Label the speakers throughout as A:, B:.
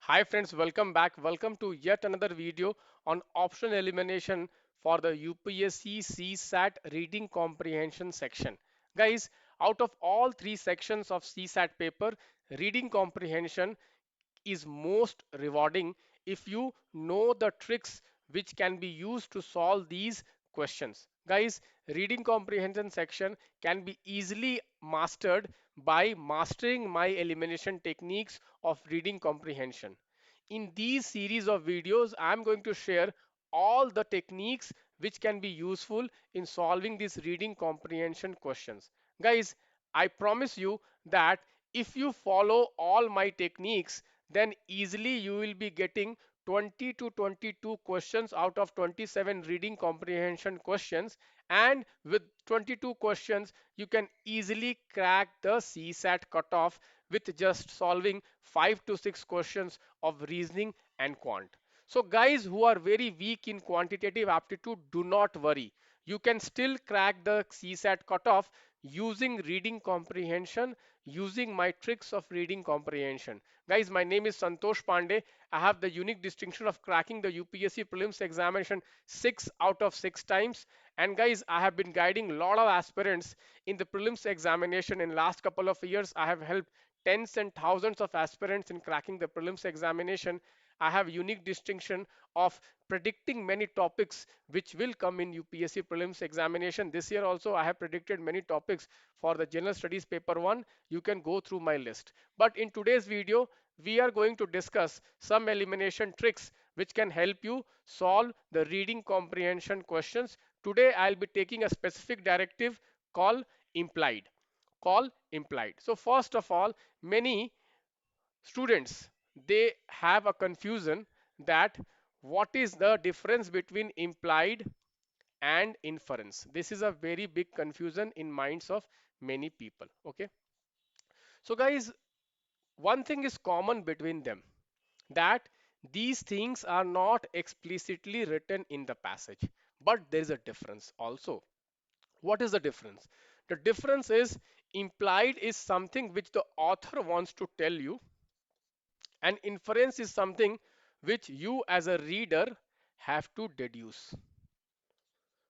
A: Hi friends, welcome back. Welcome to yet another video on option elimination for the UPSC CSAT reading comprehension section. Guys, out of all three sections of CSAT paper, reading comprehension is most rewarding if you know the tricks which can be used to solve these questions. Guys, reading comprehension section can be easily mastered by mastering my elimination techniques of reading comprehension. In these series of videos, I'm going to share all the techniques which can be useful in solving these reading comprehension questions. Guys, I promise you that if you follow all my techniques, then easily you will be getting 20 to 22 questions out of 27 reading comprehension questions, and with 22 questions you can easily crack the CSAT cutoff with just solving 5 to 6 questions of reasoning and quant. So guys who are very weak in quantitative aptitude, do not worry. You can still crack the CSAT cutoff using reading comprehension, using my tricks of reading comprehension. Guys, my name is Santosh Pandey. I have the unique distinction of cracking the UPSC prelims examination 6 out of 6 times. And guys, I have been guiding a lot of aspirants in the prelims examination in last couple of years. I have helped tens and thousands of aspirants in cracking the prelims examination. I have unique distinction of predicting many topics which will come in UPSC prelims examination. This year also I have predicted many topics for the general studies paper 1. You can go through my list. But in today's video, we are going to discuss some elimination tricks which can help you solve the reading comprehension questions. Today I'll be taking a specific directive called implied. Call implied. So first of all, many students, they have a confusion that what is the difference between implied and inference. This is a very big confusion in minds of many people. Okay, so guys, one thing is common between them, that these things are not explicitly written in the passage, but there is a difference also. What is the difference? The difference is implied is something which the author wants to tell you, and inference is something which you as a reader have to deduce.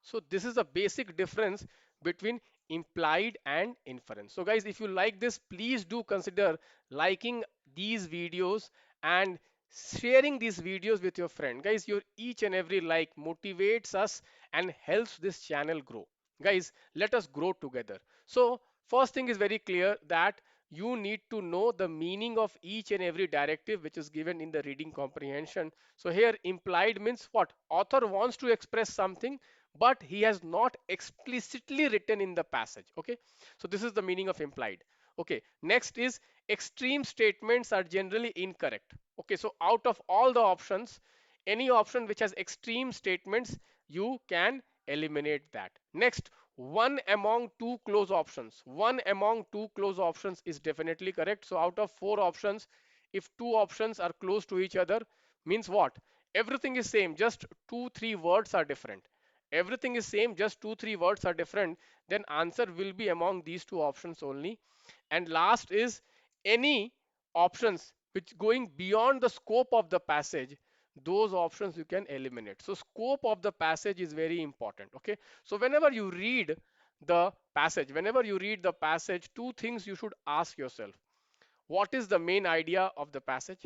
A: So this is a basic difference between implied and inference. So guys, if you like this, please do consider liking these videos and sharing these videos with your friend. Guys, your each and every like motivates us and helps this channel grow. Guys, let us grow together. So first thing is very clear, that you need to know the meaning of each and every directive which is given in the reading comprehension. So here implied means what? Author wants to express something, but he has not explicitly written in the passage. Okay, so this is the meaning of implied. Okay, next is extreme statements are generally incorrect. Okay, so out of all the options, any option which has extreme statements, you can eliminate that. Next, one among two close options. One among two close options is definitely correct. So out of four options, if two options are close to each other, means what? Everything is same, just two, three words are different. Everything is same, just two, three words are different, then answer will be among these two options only. And last is any options which going beyond the scope of the passage, those options you can eliminate. So scope of the passage is very important. Okay, so whenever you read the passage, two things you should ask yourself. What is the main idea of the passage?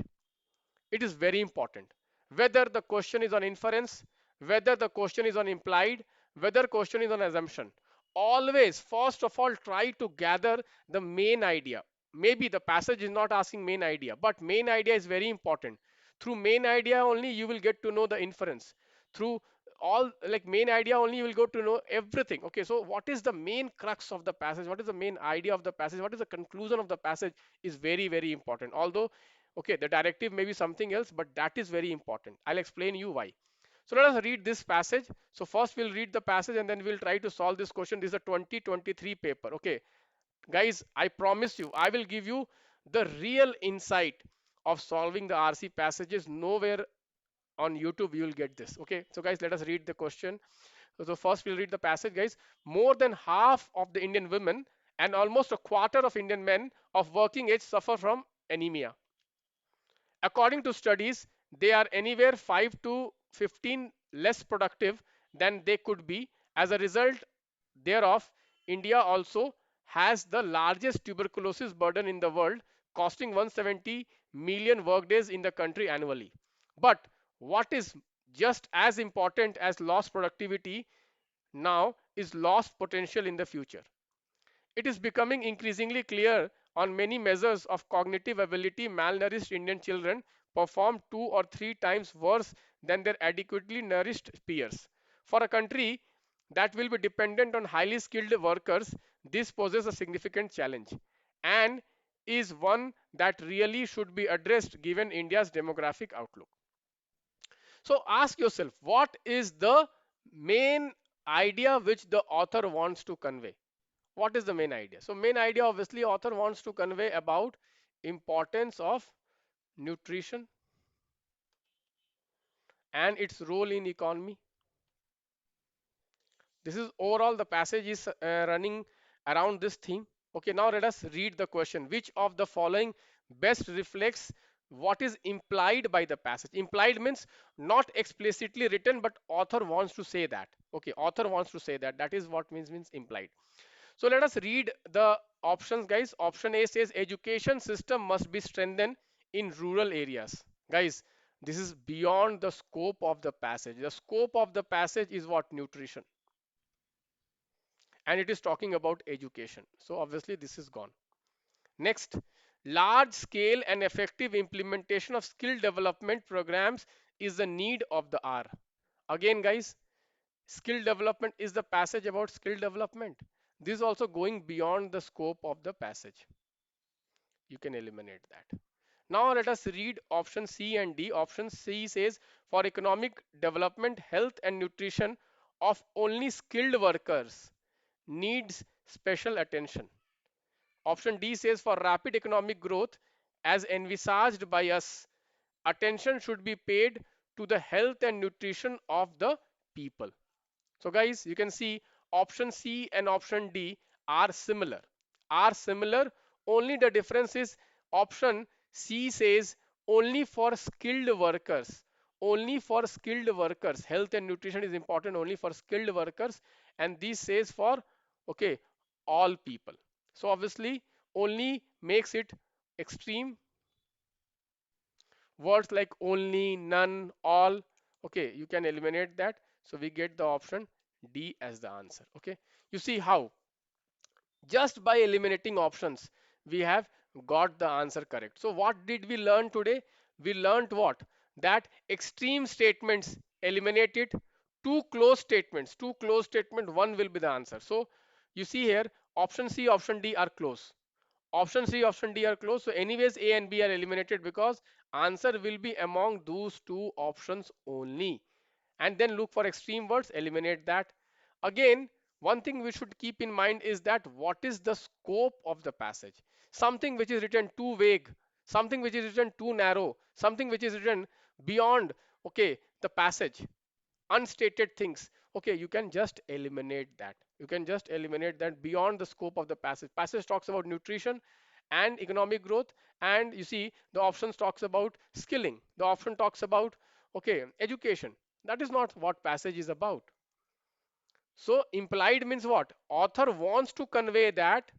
A: It is very important. Whether the question is on inference, whether the question is on implied, whether question is on assumption, always first of all try to gather the main idea. Maybe the passage is not asking main idea, but main idea is very important. Through main idea only you will get to know the inference. Through all like main idea only you will go to know everything. Okay, so what is the main crux of the passage, what is the main idea of the passage, what is the conclusion of the passage is very, very important. Although okay, the directive may be something else, but that is very important. I'll explain you why. So let us read this passage. So first we'll read the passage and then we'll try to solve this question. This is a 2023 paper. Okay, guys, I promise you, I will give you the real insight of solving the RC passages. Nowhere on YouTube you will get this. Okay, so guys, let us read the question. So first we'll read the passage, guys. More than half of the Indian women and almost a quarter of Indian men of working age suffer from anemia. According to studies, they are anywhere 5 to 15 less productive than they could be. As a result thereof, India also has the largest tuberculosis burden in the world, costing 170 million workdays in the country annually. But what is just as important as lost productivity now is lost potential in the future. It is becoming increasingly clear on many measures of cognitive ability malnourished Indian children perform 2 or 3 times worse than their adequately nourished peers. For a country that will be dependent on highly skilled workers, this poses a significant challenge and is one that really should be addressed given India's demographic outlook. So ask yourself, what is the main idea which the author wants to convey? What is the main idea? So main idea, obviously, author wants to convey about importance of nutrition and its role in economy. This is overall the passage is running around this theme. Okay, now let us read the question. Which of the following best reflects what is implied by the passage? Implied means not explicitly written, but author wants to say that. Okay, author wants to say that. That is what means implied. So let us read the options, guys. Option A says education system must be strengthened in rural areas. Guys, this is beyond the scope of the passage. The scope of the passage is what? Nutrition. And it is talking about education. So obviously this is gone. Next, large scale and effective implementation of skill development programs is the need of the hour. Again, guys, skill development is the passage about skill development. This is also going beyond the scope of the passage. You can eliminate that. Now let us read option C and D. Option C says for economic development, health and nutrition of only skilled workers needs special attention. Option D says for rapid economic growth as envisaged by us, attention should be paid to the health and nutrition of the people. So guys, you can see option C and option D are similar. Are similar. Only the difference is option C says only for skilled workers. Only for skilled workers. Health and nutrition is important only for skilled workers. And this says for, okay, all people. So obviously only makes it extreme. Words like only, none, all, okay, you can eliminate that. So we get the option D as the answer. Okay, you see how just by eliminating options we have got the answer correct. So what did we learn today? We learned what? That extreme statements eliminated, two close statement, one will be the answer. So you see here option C, option D are close. Option C, option D are close. So anyways, A and B are eliminated because answer will be among those two options only. And then look for extreme words, eliminate that. Again, one thing we should keep in mind is that what is the scope of the passage? Something which is written too vague, something which is written too narrow, something which is written beyond, okay, the passage, unstated things, okay, you can just eliminate that. You can just eliminate that beyond the scope of the passage. Passage talks about nutrition and economic growth, and you see the options talks about skilling, the option talks about, okay, education. That is not what passage is about. So implied means what? Author wants to convey that,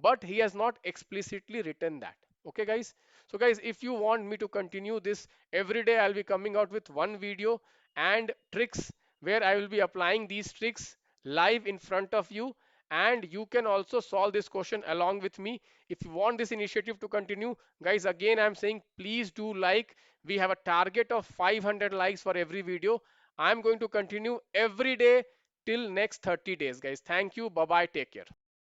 A: but he has not explicitly written that. Okay, guys. So guys, if you want me to continue this every day, I'll be coming out with one video and tricks where I will be applying these tricks live in front of you. And you can also solve this question along with me. If you want this initiative to continue, guys, again, I'm saying please do like. We have a target of 500 likes for every video. I'm going to continue every day till next 30 days, guys. Thank you. Bye bye. Take care.